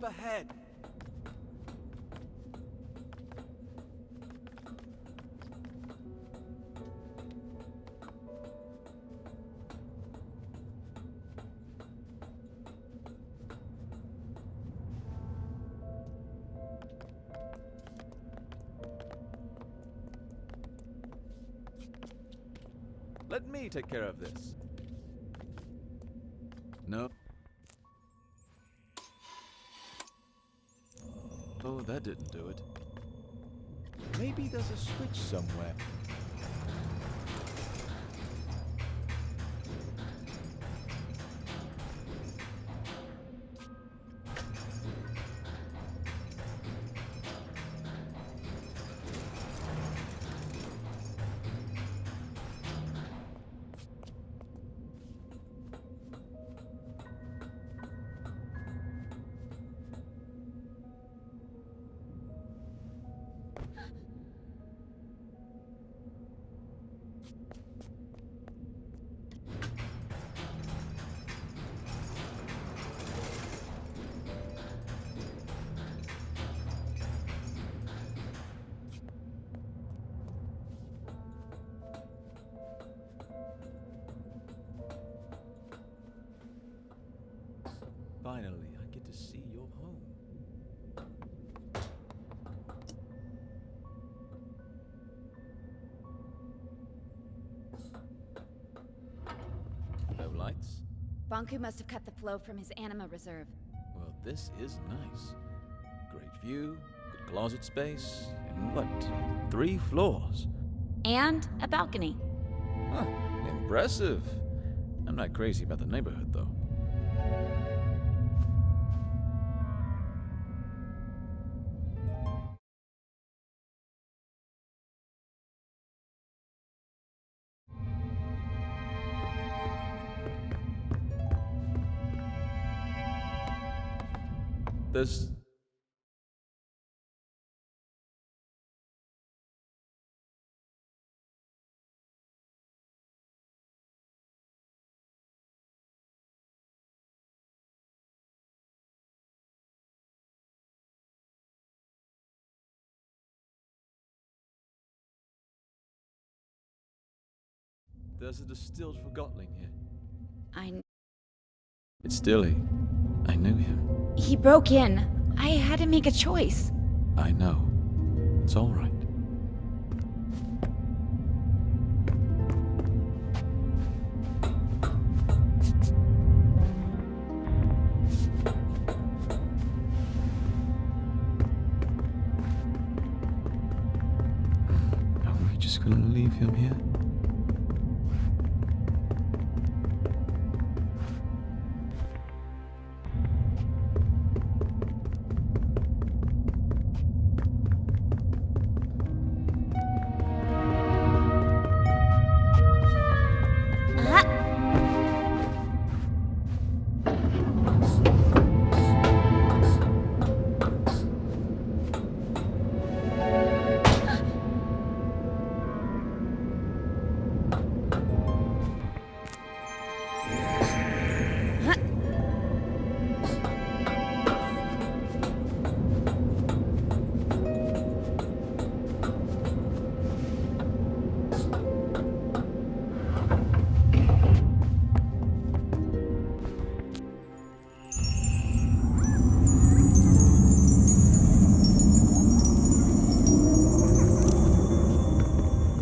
up ahead. Let me take care of this. No. Oh, that didn't do it. Maybe there's a switch somewhere. Finally, I get to see your home. No lights? Bonku must have cut the flow from his anima reserve. Well, this is nice. Great view, good closet space, and what, 3 floors? And a balcony. Huh, impressive. I'm not crazy about the neighborhood, though. This... There's a distilled forgotton here. It's Dilly. I knew him. He broke in. I had to make a choice. I know. It's all right. Are we just gonna leave him here?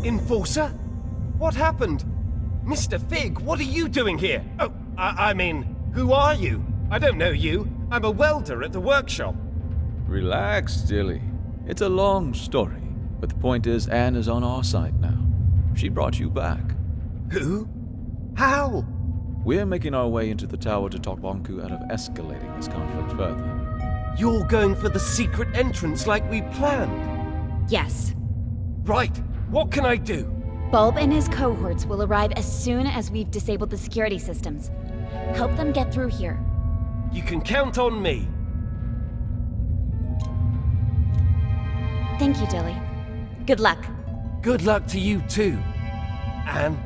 Enforcer? What happened? Mr. Fig, what are you doing here? Oh, I mean, who are you? I don't know you. I'm a welder at the workshop. Relax, Dilly. It's a long story, but the point is Anne is on our side now. She brought you back. Who? How? We're making our way into the tower to talk Bonku out of escalating this conflict further. You're going for the secret entrance like we planned? Yes. Right. What can I do? Bulb and his cohorts will arrive as soon as we've disabled the security systems. Help them get through here. You can count on me. Thank you, Dilly. Good luck. Good luck to you too, Anne.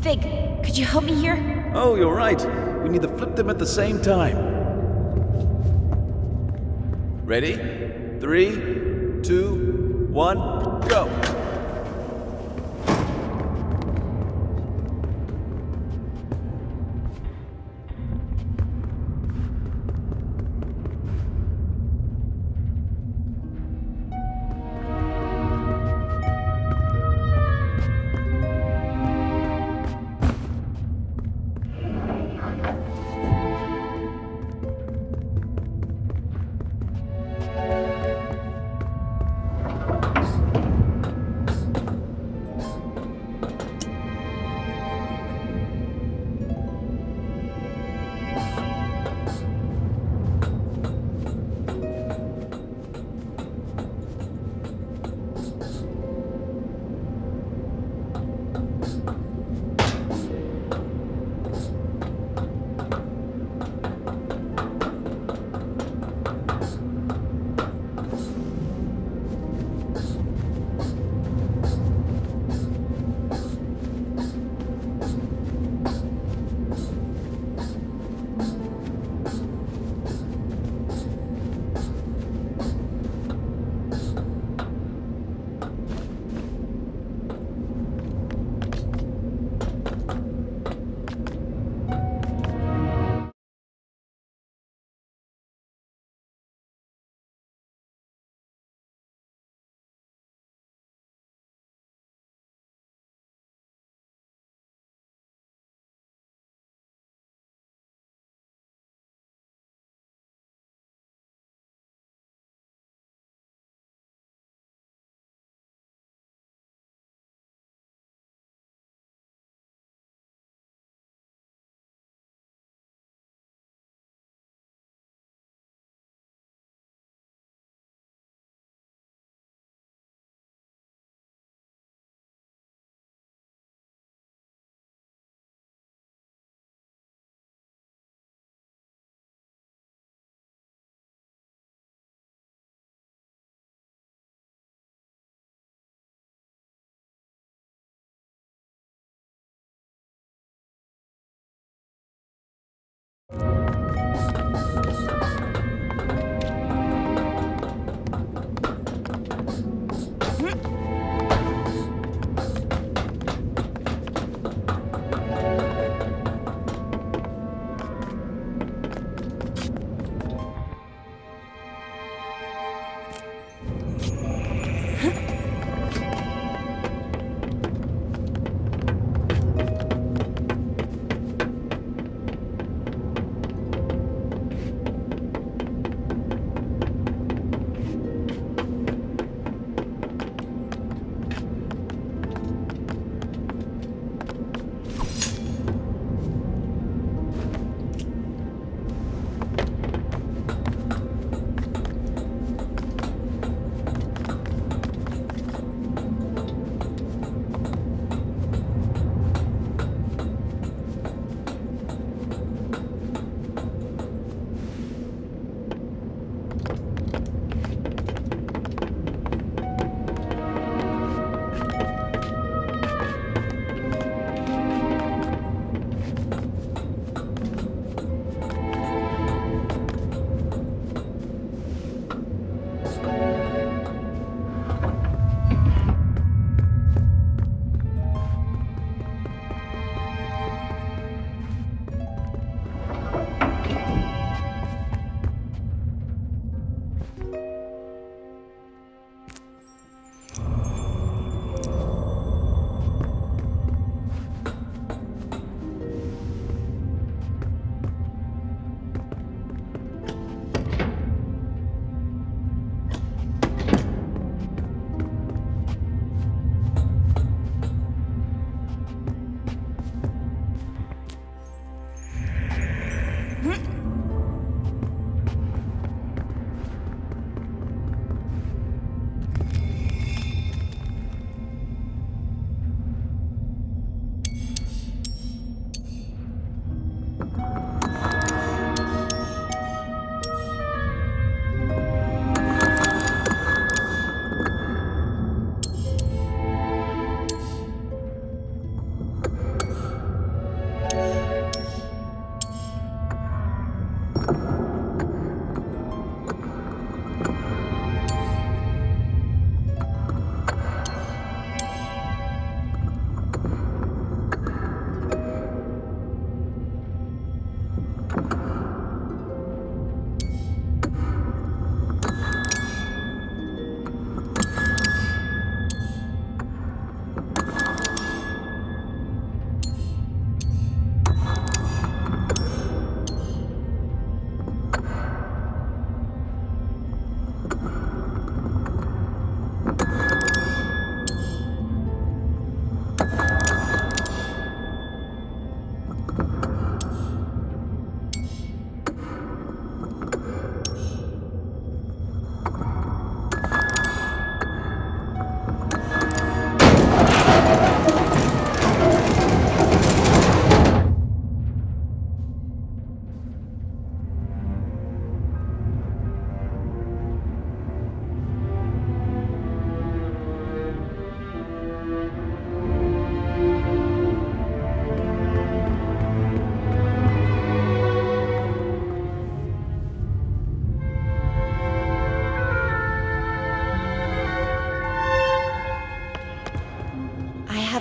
Fig, could you help me here? Oh, you're right. We need to flip them at the same time. Ready? 3, 2, 1, go!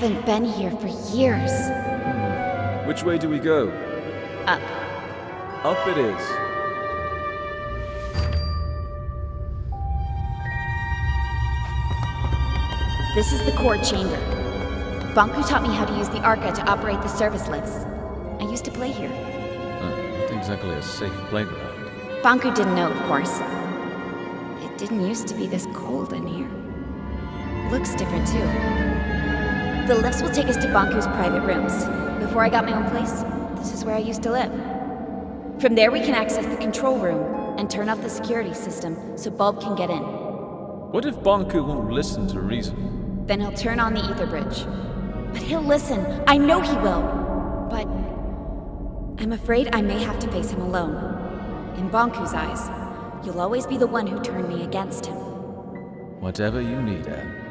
haven't been here for years. Which way do we go? Up. Up it is. This is the core chamber. Banku taught me how to use the Arca to operate the service lifts. I used to play here. Not exactly a safe playground. Banku didn't know, of course. It didn't used to be this cold in here. Looks different, too. The lifts will take us to Banku's private rooms. Before I got my own place, this is where I used to live. From there we can access the control room and turn off the security system so Bulb can get in. What if Banku won't listen to reason? Then he'll turn on the ether bridge. But he'll listen. I know he will. But I'm afraid I may have to face him alone. In Banku's eyes, you'll always be the one who turned me against him. Whatever you need, Anne.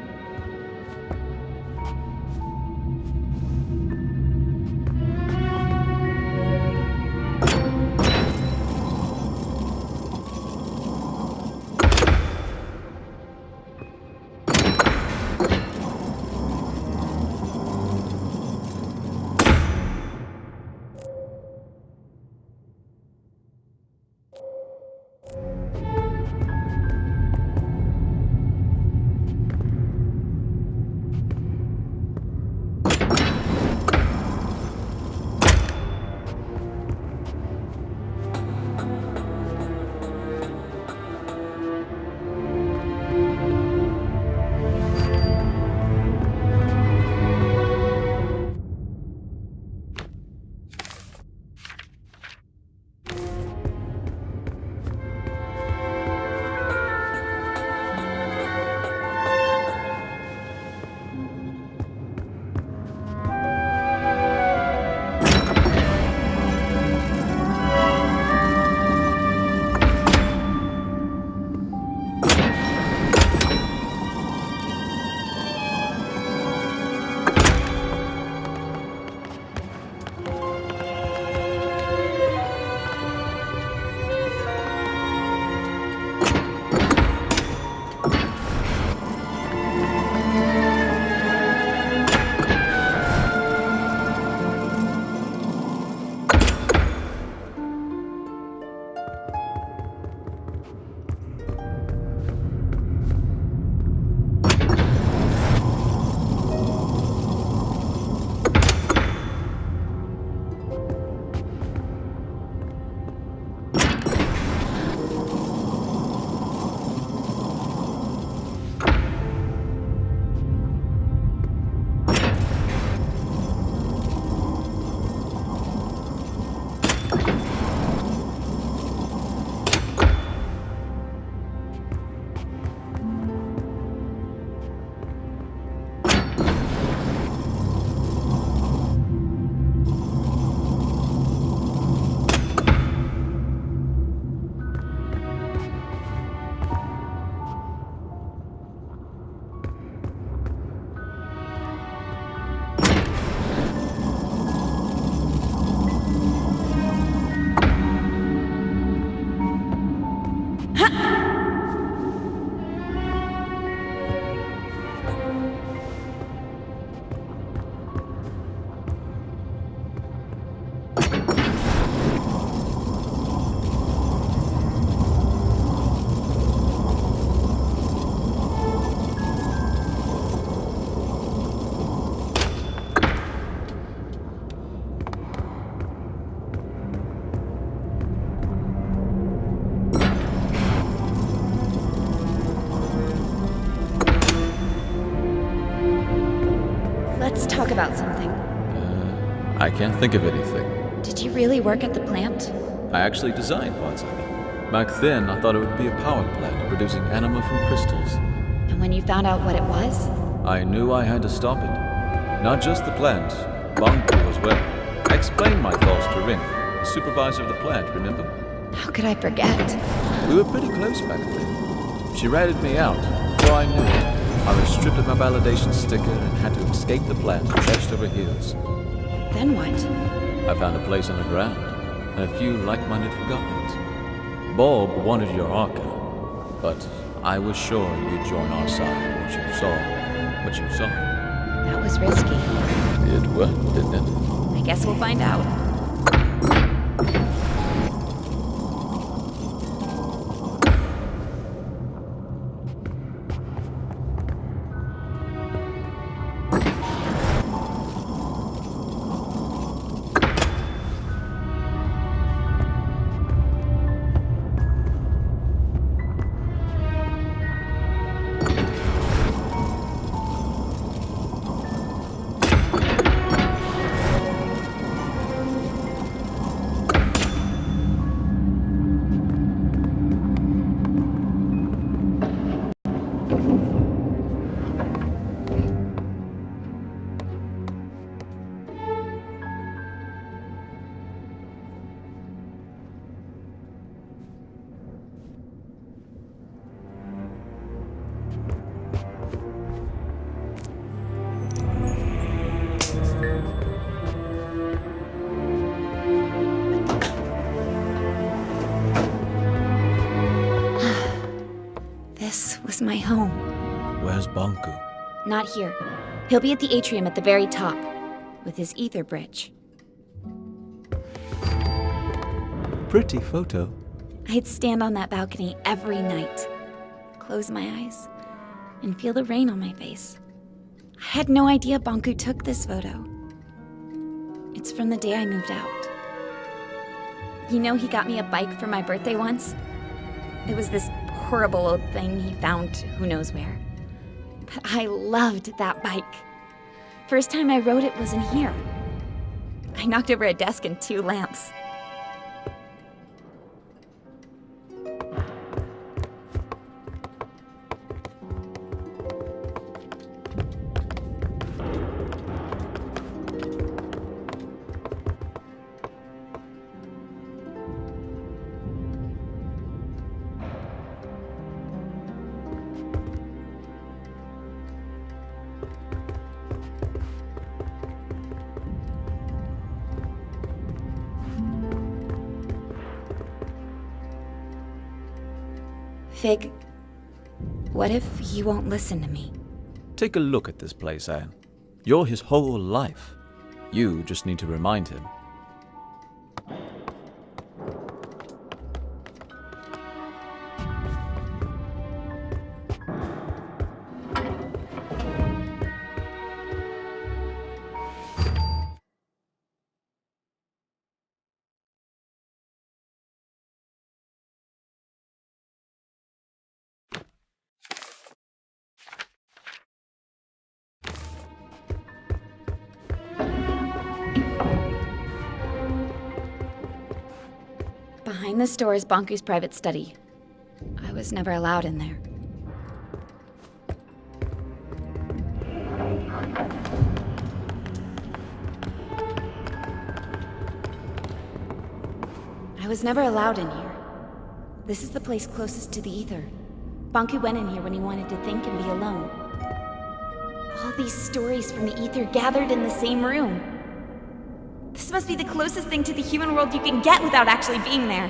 Let's talk about something. I can't think of anything. Did you really work at the plant? I actually designed parts of it. Back then, I thought it would be a power plant producing anima from crystals. And when you found out what it was? I knew I had to stop it. Not just the plant, Banku as well. I explained my thoughts to Rin, the supervisor of the plant, remember? How could I forget? We were pretty close back then. She ratted me out. Before I knew it, I was stripped of my validation sticker and had to escape the plant chest over heels. Then what? I found a place underground and a few like-minded forgottons. Bulb wanted your Arca, but I was sure you'd join our side once you saw what you saw. That was risky. It worked, didn't it? I guess we'll find out. This was my home. Where's Bonku? Not here. He'll be at the atrium at the very top, with his ether bridge. Pretty photo. I'd stand on that balcony every night, close my eyes, and feel the rain on my face. I had no idea Bonku took this photo. It's from the day I moved out. You know, he got me a bike for my birthday once? It was this horrible old thing he found who knows where. But I loved that bike. First time I rode it was in here. I knocked over a desk and 2 lamps. Fig, what if he won't listen to me? Take a look at this place, Anne. You're his whole life. You just need to remind him. Behind this door is Bonku's private study. I was never allowed in there. I was never allowed in here. This is the place closest to the ether. Bonku went in here when he wanted to think and be alone. All these stories from the ether gathered in the same room. This must be the closest thing to the human world you can get without actually being there.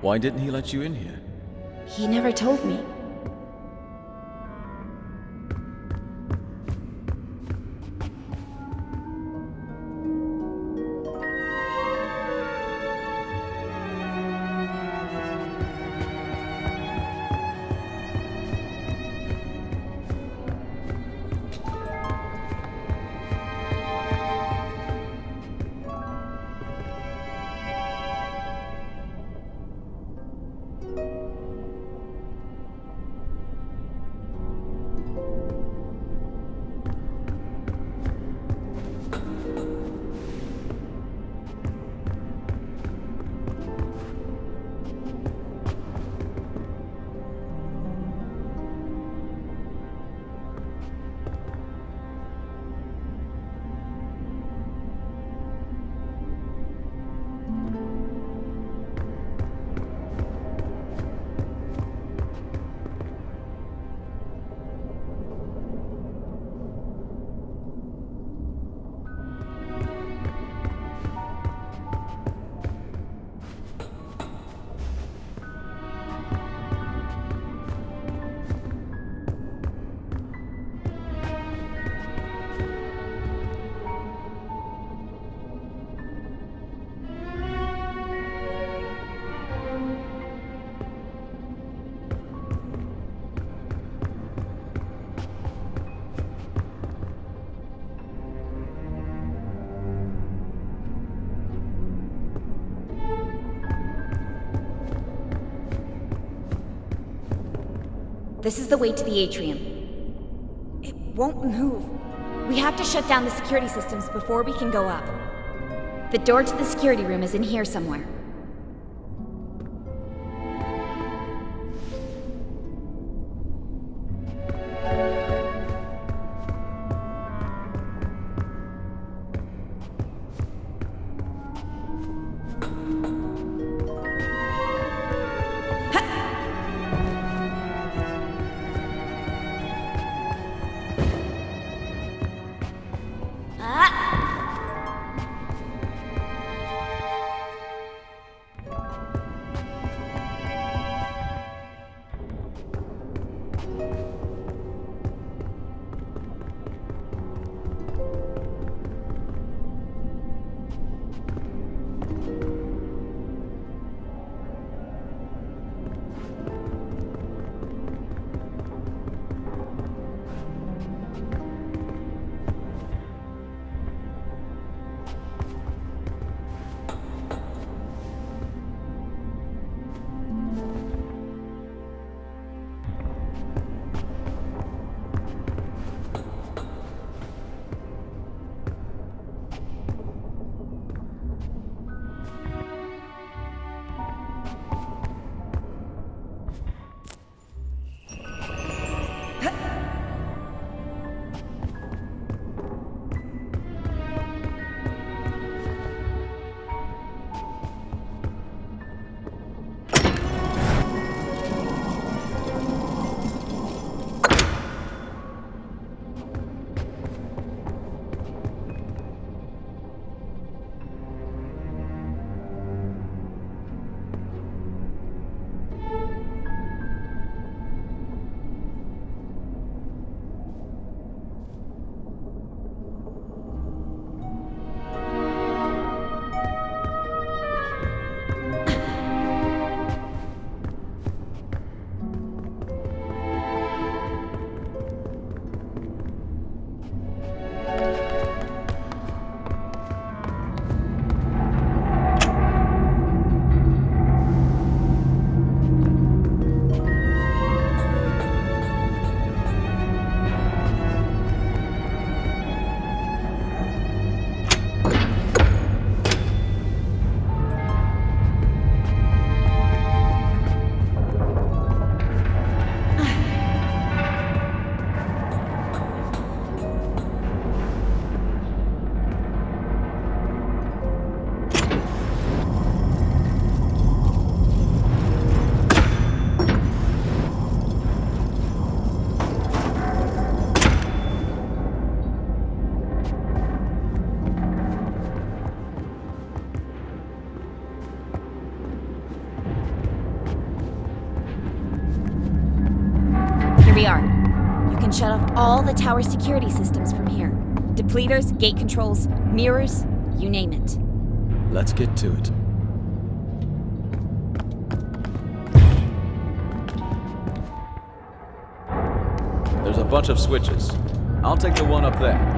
Why didn't he let you in here? He never told me. This is the way to the atrium. It won't move. We have to shut down the security systems before we can go up. The door to the security room is in here somewhere. Shut off all the tower security systems from here. Depleters, gate controls, mirrors, you name it. Let's get to it. There's a bunch of switches. I'll take the one up there.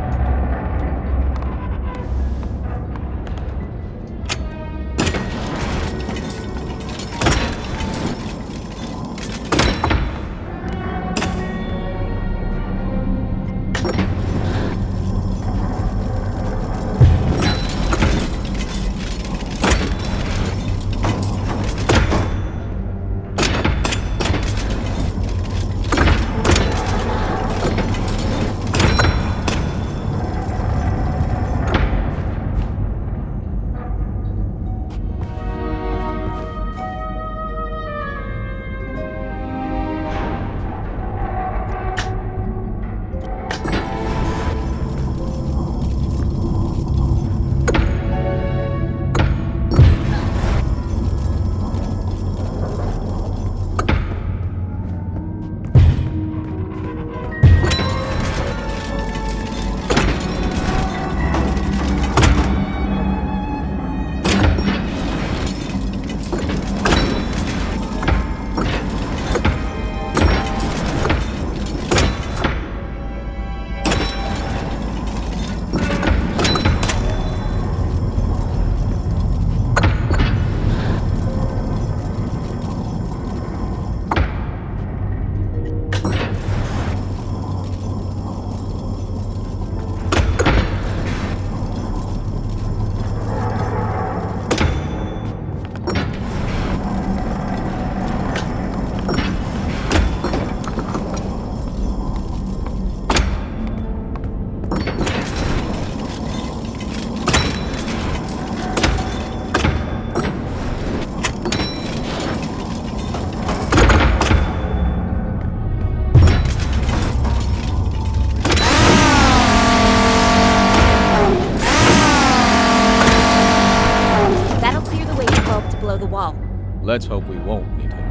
Let's hope we won't need him.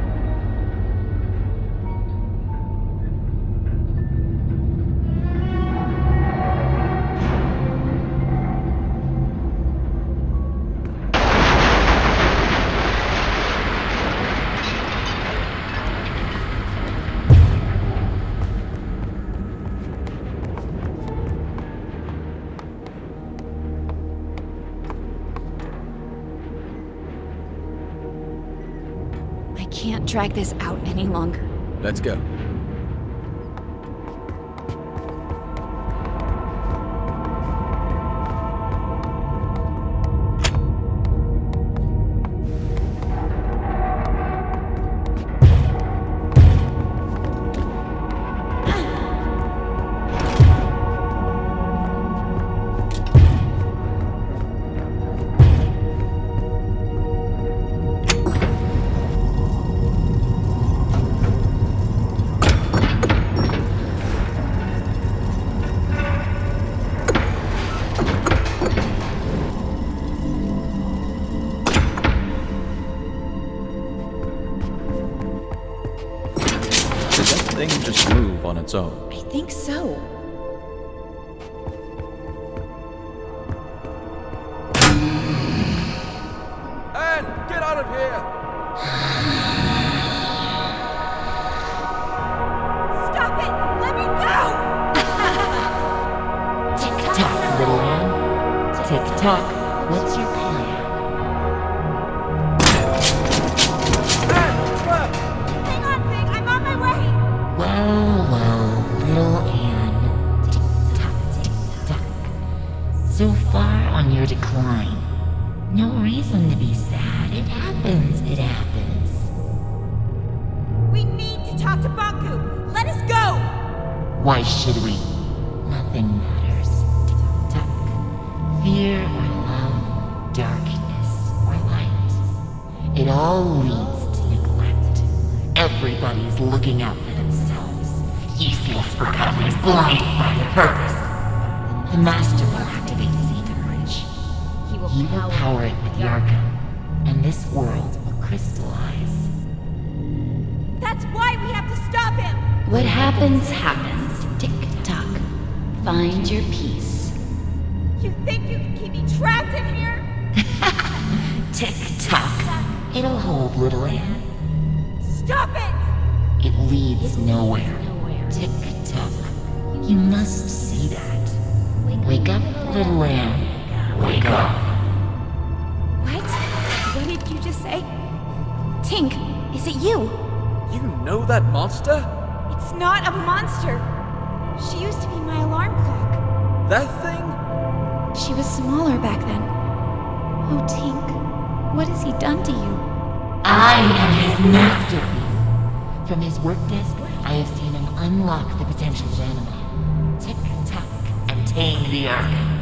I can't drag this out any longer. Let's go. Did that thing just move on its own? I think so. Anne, get out of here! Stop it! Let me go! Tick-tock, little Anne. Tick-tock, what's your plan? Hang on, Big. I'm on my way. Well, little Anne. Tick-tock, tick-tock. So far on your decline. No reason to be sad. It happens, it happens. We need to talk to Banku. Let us go! Why should we? Nothing matters. Tick-tock. Fear or love, darkness or light. It all leads to neglect. Everybody's looking out for themselves. Useless forgottons blinded by the purpose. The Master will activate his ether bridge. He will power it with the Arkham, and this world will crystallize. That's why we have to stop him! What happens, happens. Tick-tock. Find your peace. You think you can keep me trapped in here? Tick-tock. It'll hold, little Anne. Stop it! It leads nowhere. Tick-tock. You must see that. Wake up, little Anne. Wake up. What? What did you just say? Tink, is it you? You know that monster? It's not a monster. She used to be my alarm clock. That thing? She was smaller back then. Oh, Tink, what has he done to you? I am his masterpiece. From his work desk, I have seen him unlock the potential of anima. Tick-tock and tame the Arkham.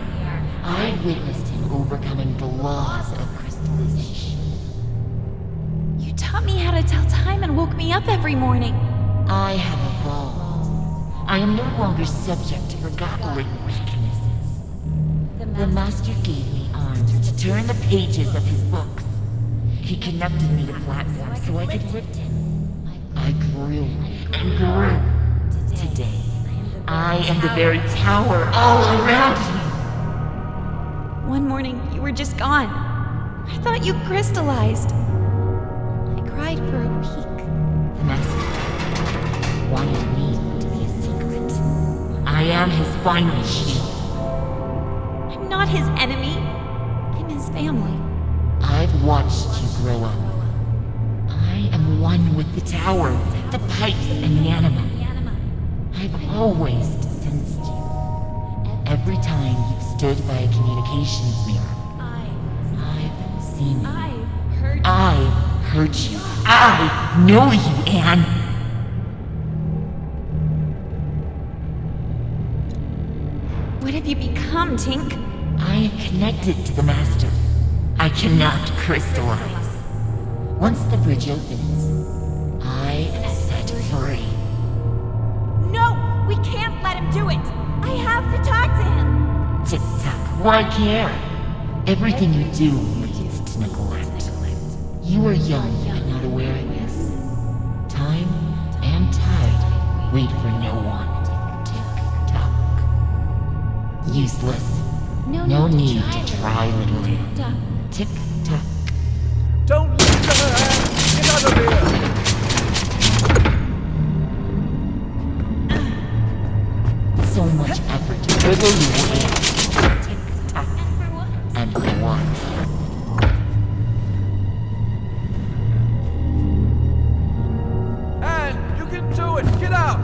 I witnessed him overcoming the laws of crystallization. You taught me how to tell time and woke me up every morning. I have evolved. I am no longer subject to forgotten weaknesses. The Master gave me arms to turn the pages of his books. He connected me to platforms so I could lift him. I grew and grew. Today, I am the very tower all around you. One morning, you were just gone. I thought you crystallized. I cried for a week. The Master wanted me to be a secret. I am his final shield. I'm not his enemy. I'm his family. I've watched you grow up. I am one with the tower, the pipes, and the anima. I've always sensed you. Every time you've stood by a communications mirror, I've seen you. I've heard you. I know you, Anne. What have you become, Tink? I am connected to the Master. I cannot crystallize. Once the bridge opens, I am set free. No! We can't let him do it! I have to talk to him! Tick-tock, why care? Everything you do leads to neglect. You are young and not aware of this? Time and tide wait for no one. Tick-tock. Useless. No need to try, little man. Tick-tock. Don't listen to her, Anne! Get out of here! So much effort to wiggle you in. Tick-tock. And for what? Anne, you can do it! Get out!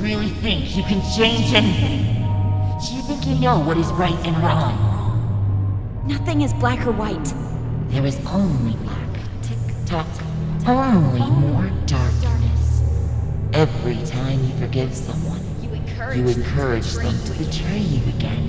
really think you can change anything? Do you think you know what is right and wrong? Nothing is black or white. There is only black. Tick-tock. Only more darkness. Every time you forgive someone, you encourage them to betray you again.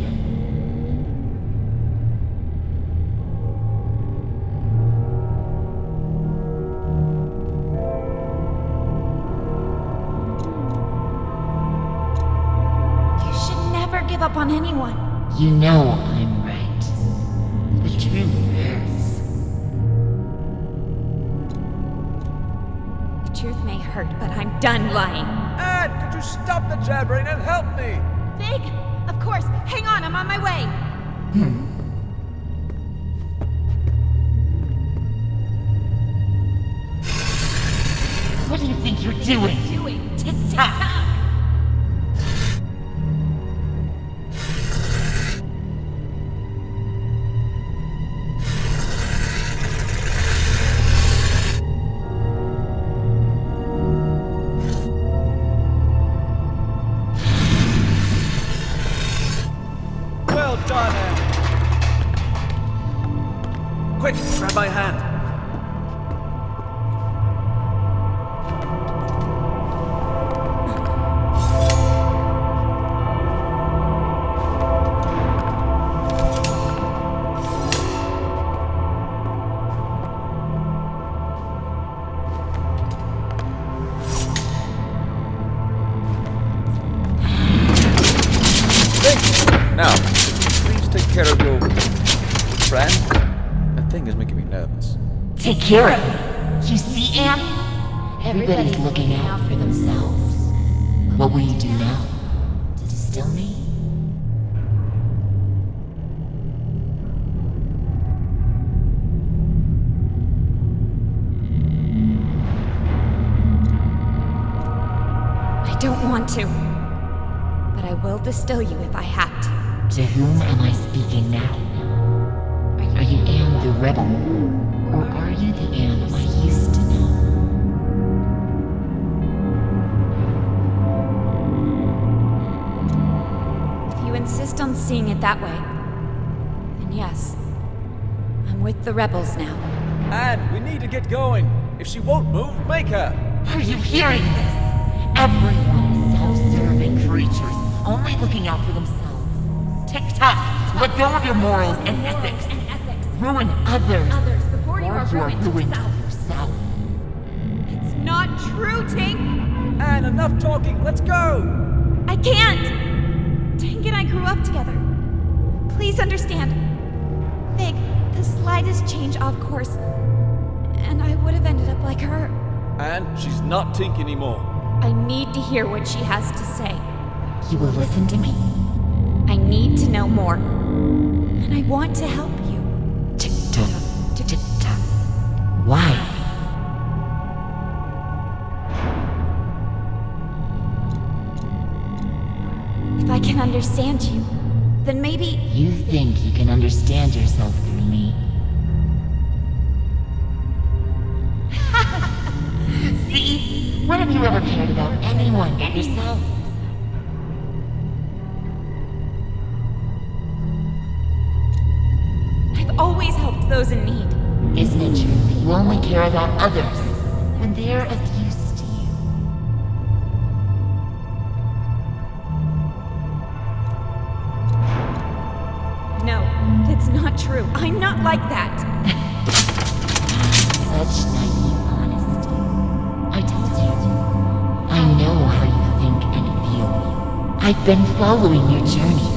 You should never give up on anyone. You know I'm right. The truth hurts. The truth may hurt, but I'm done lying. Anne, could you stop the jabbering and help me? Fig! Of course! Hang on, I'm on my way! What do you think you're doing? Tick-tock! Well done, Anne. Quick, grab my hand. Now, please take care of your friend. That thing is making me nervous. Take care of me. You see, Anne? Everybody's looking out for themselves. What will you do now? Distill me? I don't want to. But I will distill you if I have to. To whom am I speaking now? Are you Anne the rebel? Or are you the Anne I used to know? If you insist on seeing it that way, then yes. I'm with the rebels now. Anne, we need to get going. If she won't move, make her. Are you hearing this? Everyone is self-serving creatures, only looking out for themselves. Tick-tock! Let go of your morals and ethics. Ruin others. before Or you are ruining yourself. It's not true, Tink! Anne, enough talking. Let's go. I can't! Tink and I grew up together. Please understand. Fig, the slightest change off course, and I would have ended up like her. Anne, she's not Tink anymore. I need to hear what she has to say. You will listen to me. I need to know more. And I want to help you. Tick-tock, tick-tock. Why? If I can understand you, then maybe... You think you can understand yourself through me. See? When have you ever cared about anyone but yourself? I've always helped those in need. Isn't it true that you only care about others when they're of use to you? No, that's not true. I'm not like that. Such naive honesty. I told you. I know how you think and feel. I've been following your journey.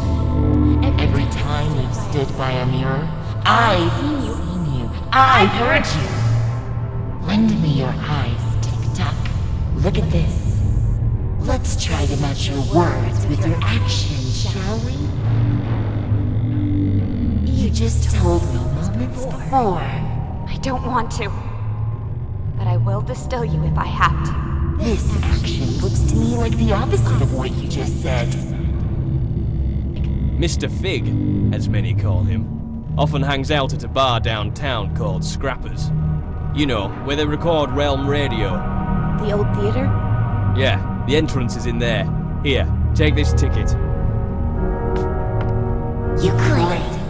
Every time you've stood by a mirror, I've seen you. I've heard you. Lend me your eyes, Tick-tock. Look at this. Let's try to match your words with your actions, shall we? You just told me moments before. I don't want to. But I will distill you if I have to. This action looks to me like the opposite of what you just said. Mr. Fig, as many call him, often hangs out at a bar downtown called Scrappers. You know, where they record Realm Radio. The old theater? Yeah, the entrance is in there. Here, take this ticket. You couldn't.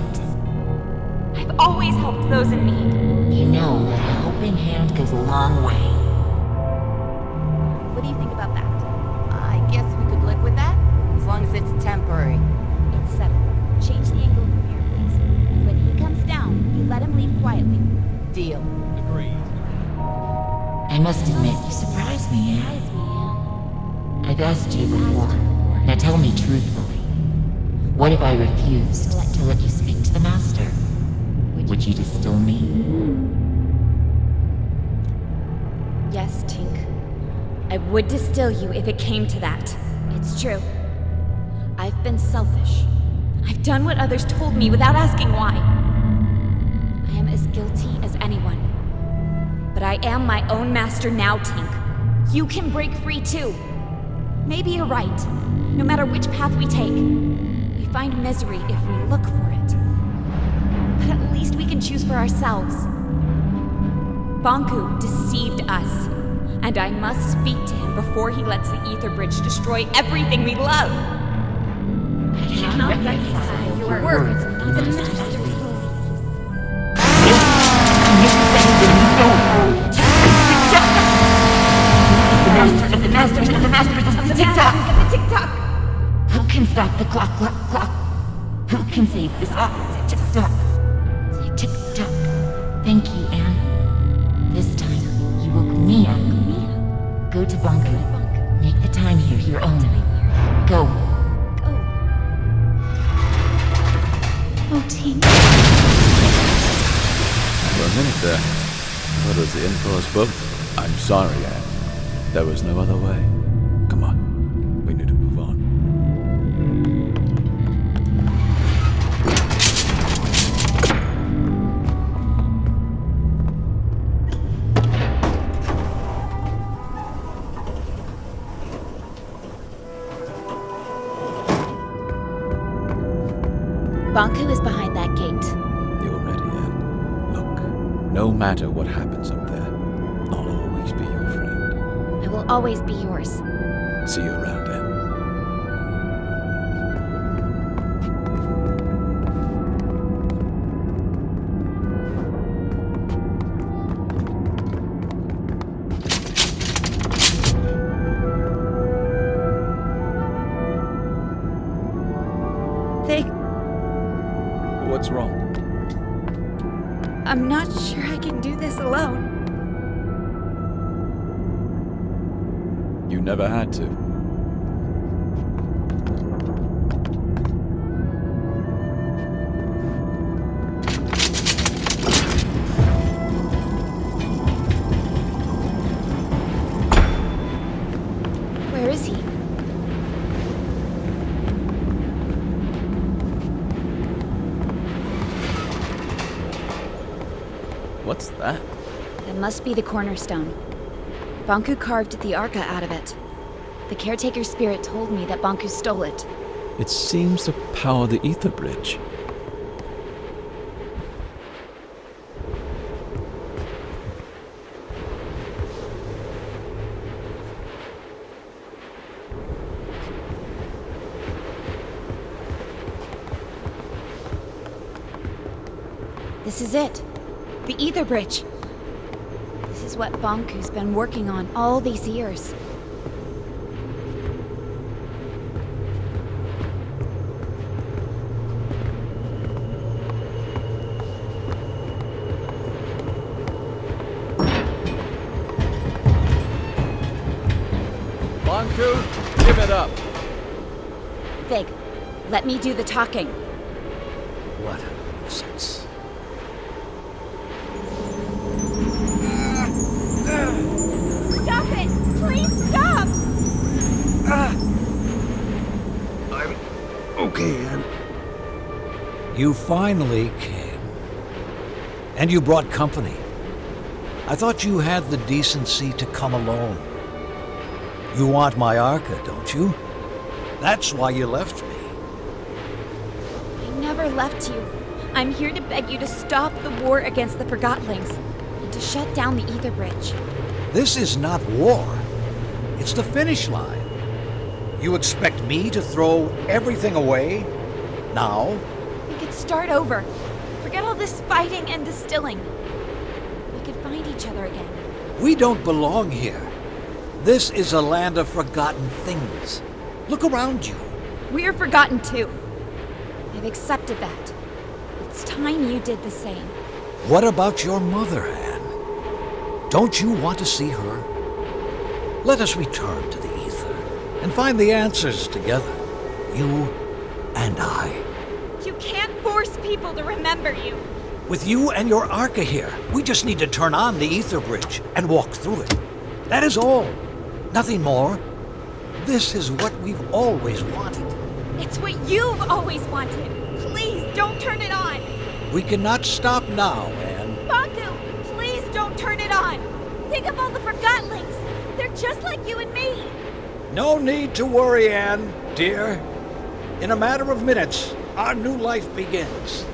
I've always helped those in need. You know that a helping hand goes a long way. What do you think about that? quietly. Deal. Agreed. I must admit, you surprised me, Anne. I've asked you before. Now tell me truthfully. What if I refused to let you speak to the Master? Would you distill me? Yes, Tink. I would distill you if it came to that. It's true. I've been selfish. I've done what others told me without asking why. I am as guilty as anyone. But I am my own master now, Tink. You can break free too. Maybe you're right. No matter which path we take, we find misery if we look for it. But at least we can choose for ourselves. Banku deceived us, and I must speak to him before he lets the Ether Bridge destroy everything we love. I cannot reconcile your words with the Master's rules. The Master, the Tick-tock! Who can stop the clock? Who can save this tick-tock? Tick-tock. Thank you, Anne. This time, you woke me up. Go to Banku. Make the time here your own. Go. Oh, Tink. For a minute there, I thought it was the end for us both. I'm sorry, Anne. There was no other way. Come on. We need to move on. Banku is behind that gate. You're ready, Anne. Look, no matter what happens up there, I'll always be your friend. I will always be yours. See you around, Anne. What's wrong? I'm not sure I can do this alone. You never had to. Where is he? What's that? That must be the cornerstone. Banku carved the Arca out of it. The caretaker's spirit told me that Banku stole it. It seems to power the Ether Bridge. This is it. The Ether Bridge. This is what Banku's been working on all these years. Banku, give it up. Fig, let me do the talking. What a nuisance. Stop it! Please stop! I'm okay, Anne. You finally came. And you brought company. I thought you had the decency to come alone. You want my Arca, don't you? That's why you left me. I never left you. I'm here to beg you to stop the war against the Forgotlings and to shut down the Ether Bridge. This is not war. It's the finish line. You expect me to throw everything away? Now? We could start over. Forget all this fighting and distilling. We could find each other again. We don't belong here. This is a land of forgotten things. Look around you. We're forgotten too. I've accepted that. It's time you did the same. What about your mother, Anne? Don't you want to see her? Let us return to the ether and find the answers together, you and I. You can't force people to remember you. With you and your Arca here, we just need to turn on the ether bridge and walk through it. That is all. Nothing more. This is what we've always wanted. It's what you've always wanted. Please don't turn it on. We cannot stop now, Anne. Baku, please don't turn it on. Think of all the Forgotlings. They're just like you and me. No need to worry, Anne, dear. In a matter of minutes, our new life begins.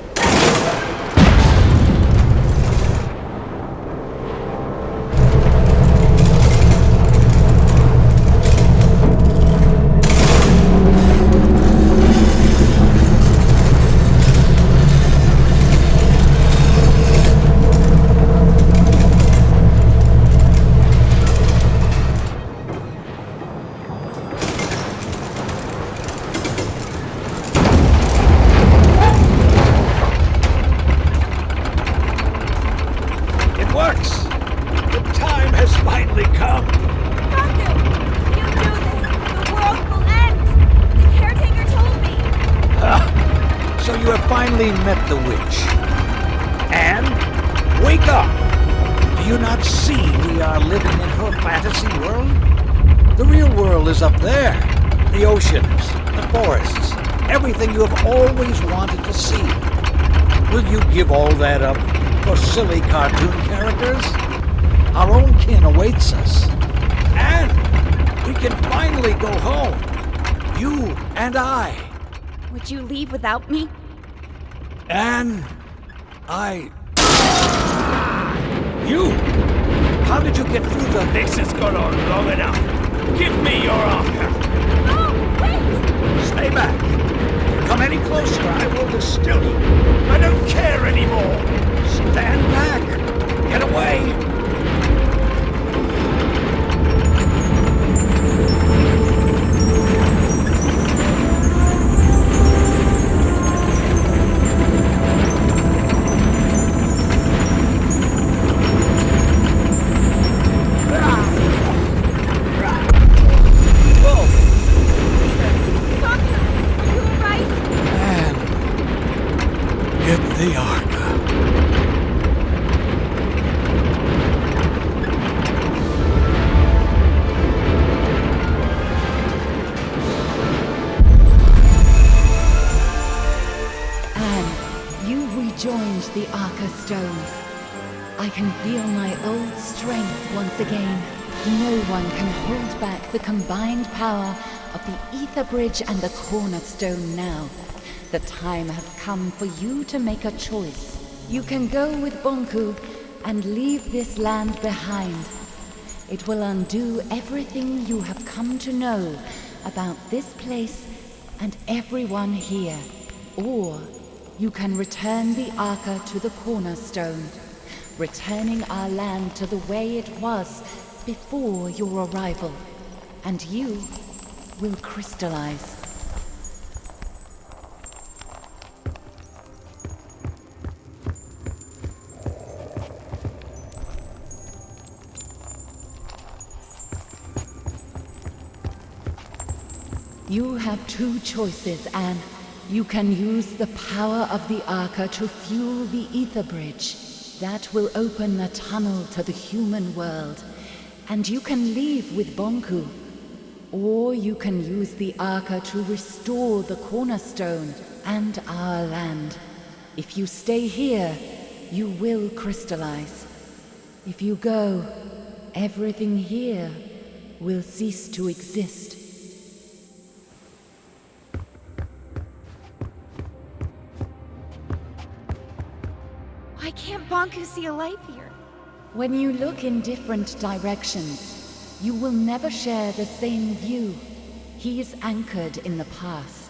Met the witch. Anne, wake up! Do you not see we are living in her fantasy world? The real world is up there. The oceans, the forests, everything you have always wanted to see. Will you give all that up for silly cartoon characters? Our own kin awaits us. Anne, we can finally go home. You and I. Would you leave without me? Anne, You! How did you get through the... This has gone on long enough. Give me your Arca. Oh, wait! Stay back. If you come any closer, I will distill you. I don't care anymore. Stand back. Get away. The Arca. Anne, you rejoined the Arca stones. I can feel my old strength once again. No one can hold back the combined power of the Ether Bridge and the Cornerstone now. The time has come for you to make a choice. You can go with Bonku and leave this land behind. It will undo everything you have come to know about this place and everyone here. Or you can return the Arca to the Cornerstone, returning our land to the way it was before your arrival. And you will crystallize. You have two choices, Anne. You can use the power of the Arca to fuel the Ether Bridge. That will open a tunnel to the human world. And you can leave with Bonku. Or you can use the Arca to restore the Cornerstone and our land. If you stay here, you will crystallize. If you go, everything here will cease to exist. Why can't Bonku see a life here? When you look in different directions, you will never share the same view. He is anchored in the past.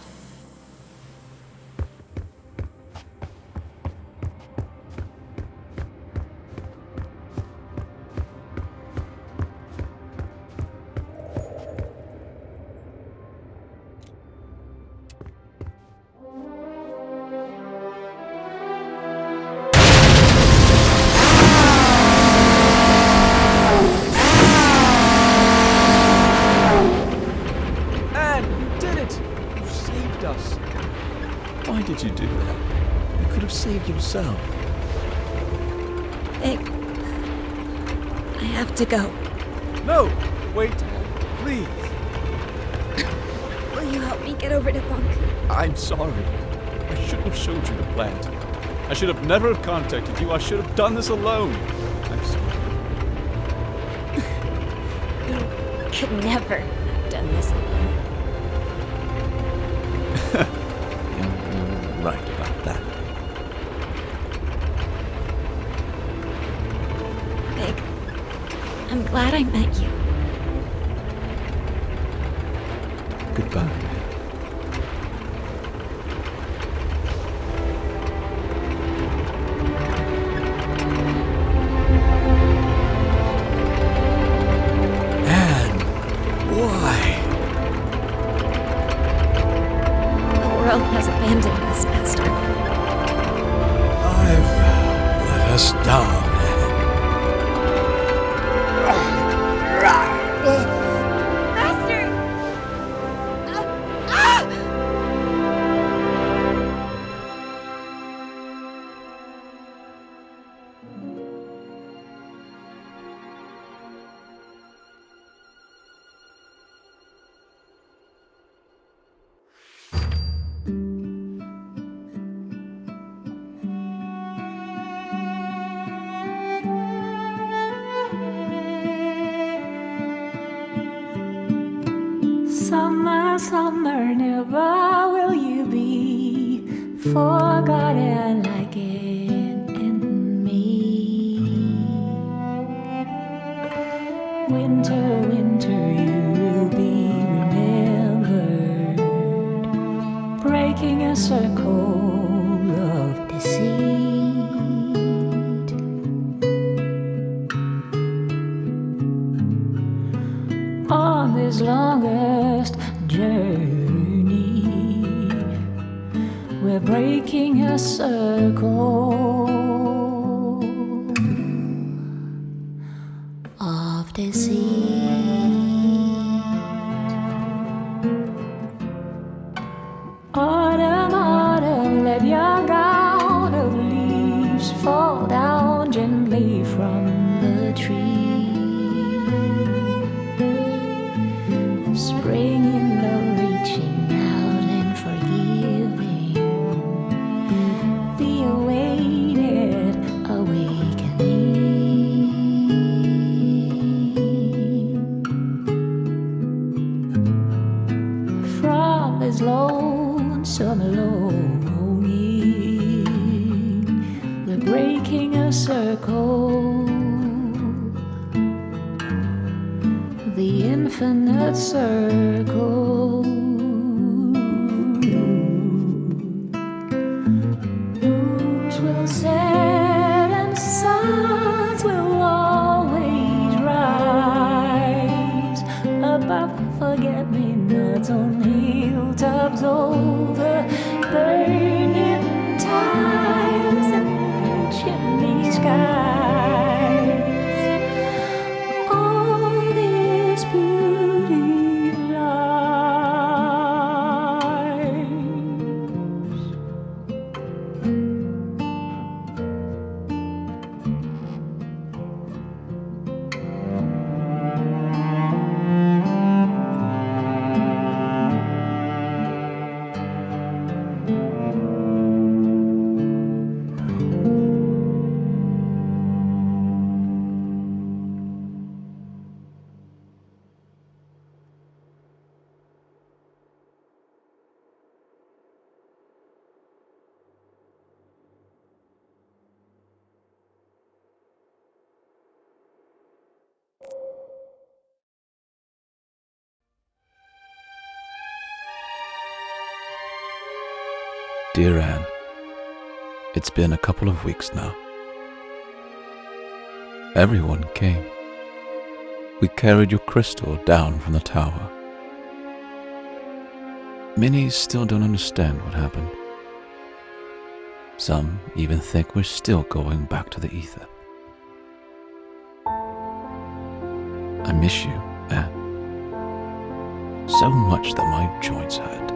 yourself. Vic, I have to go. No! Wait, please. Will you help me get over to Bunku? I'm sorry. I shouldn't have showed you the plant. I should have never contacted you. I should have done this alone. I'm sorry. You could never have done this alone. You're right about that. Vic, I'm glad I met you. Goodbye. Anne, why? The world has abandoned us, Master. I've let us down. Master! Summer, summer, never will you be forgotten like in me. Winter, winter, you will be remembered, breaking a circle of deceit. On this longest journey, we're breaking a circle of deceit. Autumn, autumn, let your gown of leaves fall down gently from the tree. Spring in love, reaching out and forgiving the awaited awakening. From this lonesome longing, we're breaking a circle, the infinite circle. Moons will set and suns will always rise above forget-me-nots on hilltops over burning tiles and chimney skies. All this beauty lies. Dear Anne, it's been a couple of weeks now. Everyone came. We carried your crystal down from the tower. Many still don't understand what happened. Some even think we're still going back to the ether. I miss you, Anne. So much that my joints hurt.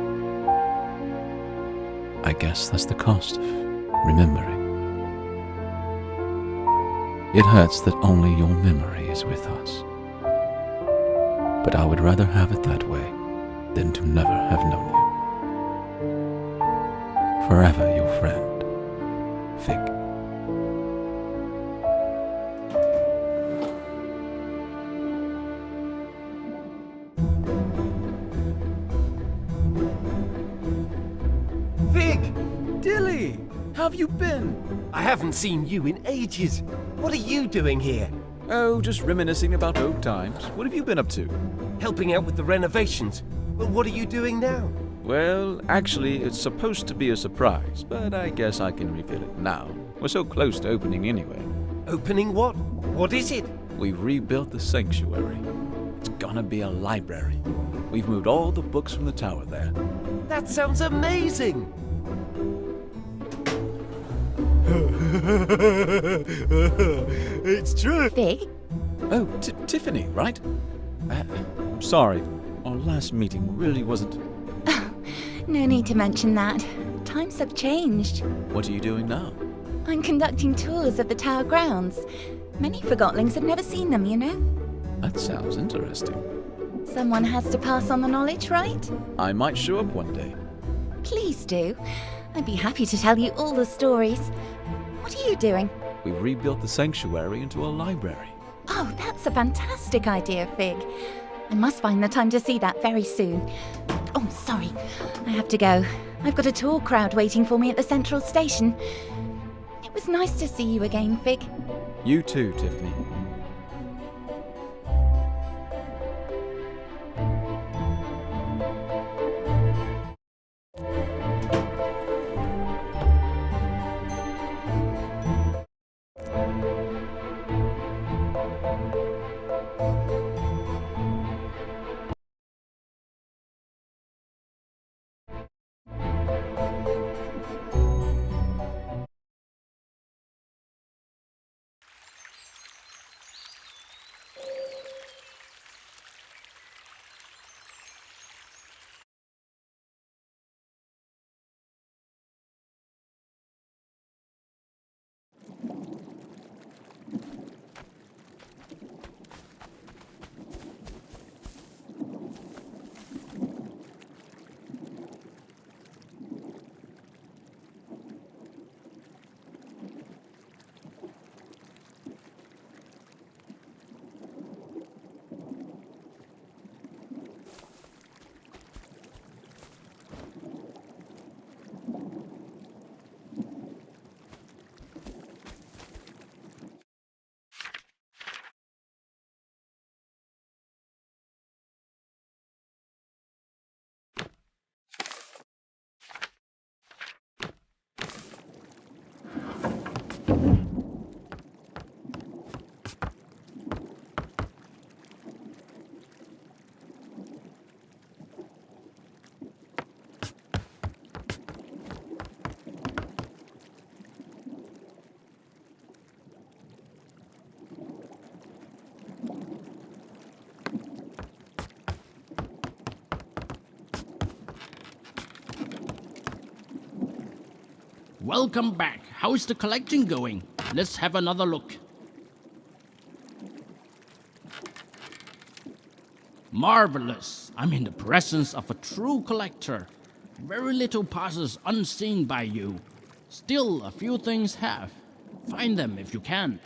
I guess that's the cost of remembering. It hurts that only your memory is with us. But I would rather have it that way than to never have known you. Forever your friend, Fig. Fig! Dilly, how have you been? I haven't seen you in ages. What are you doing here? Oh, just reminiscing about old times. What have you been up to? Helping out with the renovations. But what are you doing now? Well, actually, it's supposed to be a surprise, but I guess I can reveal it now. We're so close to opening anyway. Opening what? What is it? We've rebuilt the sanctuary. It's gonna be a library. We've moved all the books from the tower there. That sounds amazing! It's true! Fig? Oh, Tiffany, right? I'm sorry. Our last meeting really wasn't... No need to mention that. Times have changed. What are you doing now? I'm conducting tours of the tower grounds. Many Forgotlings have never seen them, you know? That sounds interesting. Someone has to pass on the knowledge, right? I might show up one day. Please do. I'd be happy to tell you all the stories. What are you doing? We've rebuilt the sanctuary into a library. Oh, that's a fantastic idea, Fig. I must find the time to see that very soon. Oh, sorry. I have to go. I've got a tour crowd waiting for me at the central station. It was nice to see you again, Fig. You too, Tiffany. Welcome back. How is the collection going? Let's have another look. Marvelous. I'm in the presence of a true collector. Very little passes unseen by you. Still, a few things have. Find them if you can.